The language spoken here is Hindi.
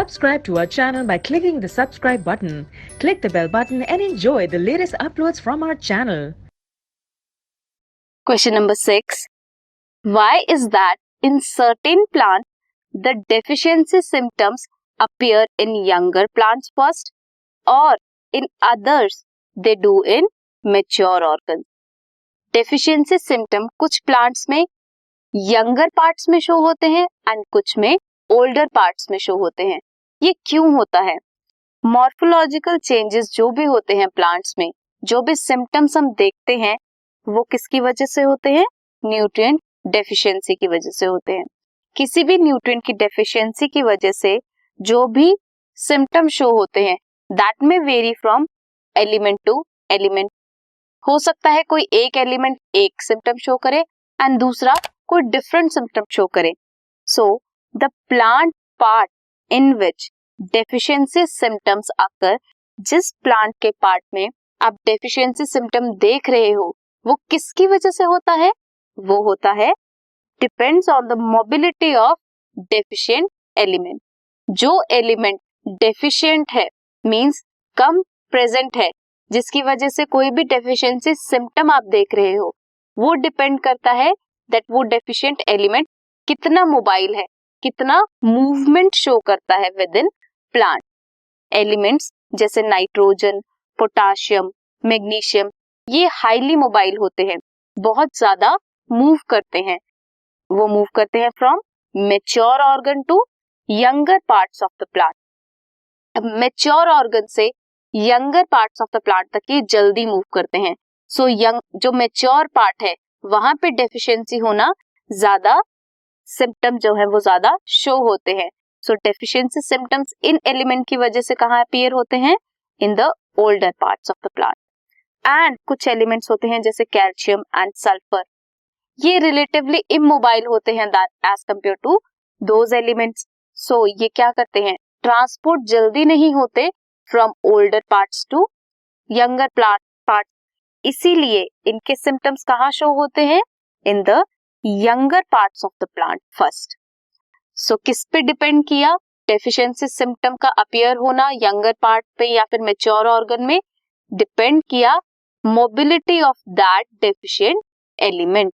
Subscribe to our channel by clicking the subscribe button. Click the bell button and enjoy the latest uploads from our channel. Question number 6. Why is that in certain plants the deficiency symptoms appear in younger plants first or in others they do in mature organs? Deficiency symptom कुछ plants में younger parts में शो होते हैं एंड कुछ में older parts में शो होते हैं. ये क्यों होता है? मॉर्फोलॉजिकल चेंजेस जो भी होते हैं प्लांट्स में, जो भी सिम्टम्स हम देखते हैं वो किसकी वजह से होते हैं? न्यूट्रिएंट डेफिशिएंसी की वजह से होते हैं. किसी भी न्यूट्रिएंट की डेफिशिएंसी की वजह से जो भी सिम्टम शो होते हैं दैट में vary from element to element. हो सकता है कोई एक एलिमेंट एक सिम्टम शो करे एंड दूसरा कोई डिफरेंट सिम्टम शो करे. So the plant part in which deficiency symptoms आकर, जिस प्लांट के पार्ट में आप डेफिशिएंसी सिम्टम देख रहे हो वो किसकी वजह से होता है? वो होता है depends on the mobility of deficient element. जो एलिमेंट डेफिशिएंट है मींस कम प्रेजेंट है, जिसकी वजह से कोई भी डेफिशिएंसी सिम्टम आप देख रहे हो, वो डिपेंड करता है दैट वो डेफिशिएंट एलिमेंट कितना मोबाइल है, कितना मूवमेंट शो करता है विद इन प्लांट. एलिमेंट्स जैसे नाइट्रोजन, पोटाशियम, मैग्नीशियम ये हाईली मोबाइल होते हैं, बहुत ज्यादा मूव करते हैं. वो मूव करते हैं from mature organ to younger parts of the plant. अब मैच्योर ऑर्गन से younger parts of the plant तक ये जल्दी मूव करते हैं. सो यंग जो मैच्योर पार्ट है वहां पे डेफिशिएंसी होना ज्यादा, सिम्टम जो है वो ज्यादा शो होते हैं. सो डेफिशिएंसी सिम्टम्स इन एलिमेंट की वजह से कहाँ अपीयर होते हैं? In the older parts of the plant. And कुछ एलिमेंट्स होते हैं जैसे कैल्शियम एंड सल्फर, ये रिलेटिवली इमोबाइल होते हैं as compare to those elements. So ये क्या करते हैं? ट्रांसपोर्ट जल्दी नहीं होते from older parts to younger part. इसीलिए इनके सिम्टम्स कहाँ शो होते हैं? In the younger parts of the plant first. So किस पे डिपेंड किया डेफिशिएंसी सिम्टम का अपीयर होना यंगर पार्ट पे या फिर मैच्योर ऑर्गन में? डिपेंड किया mobility of that deficient element.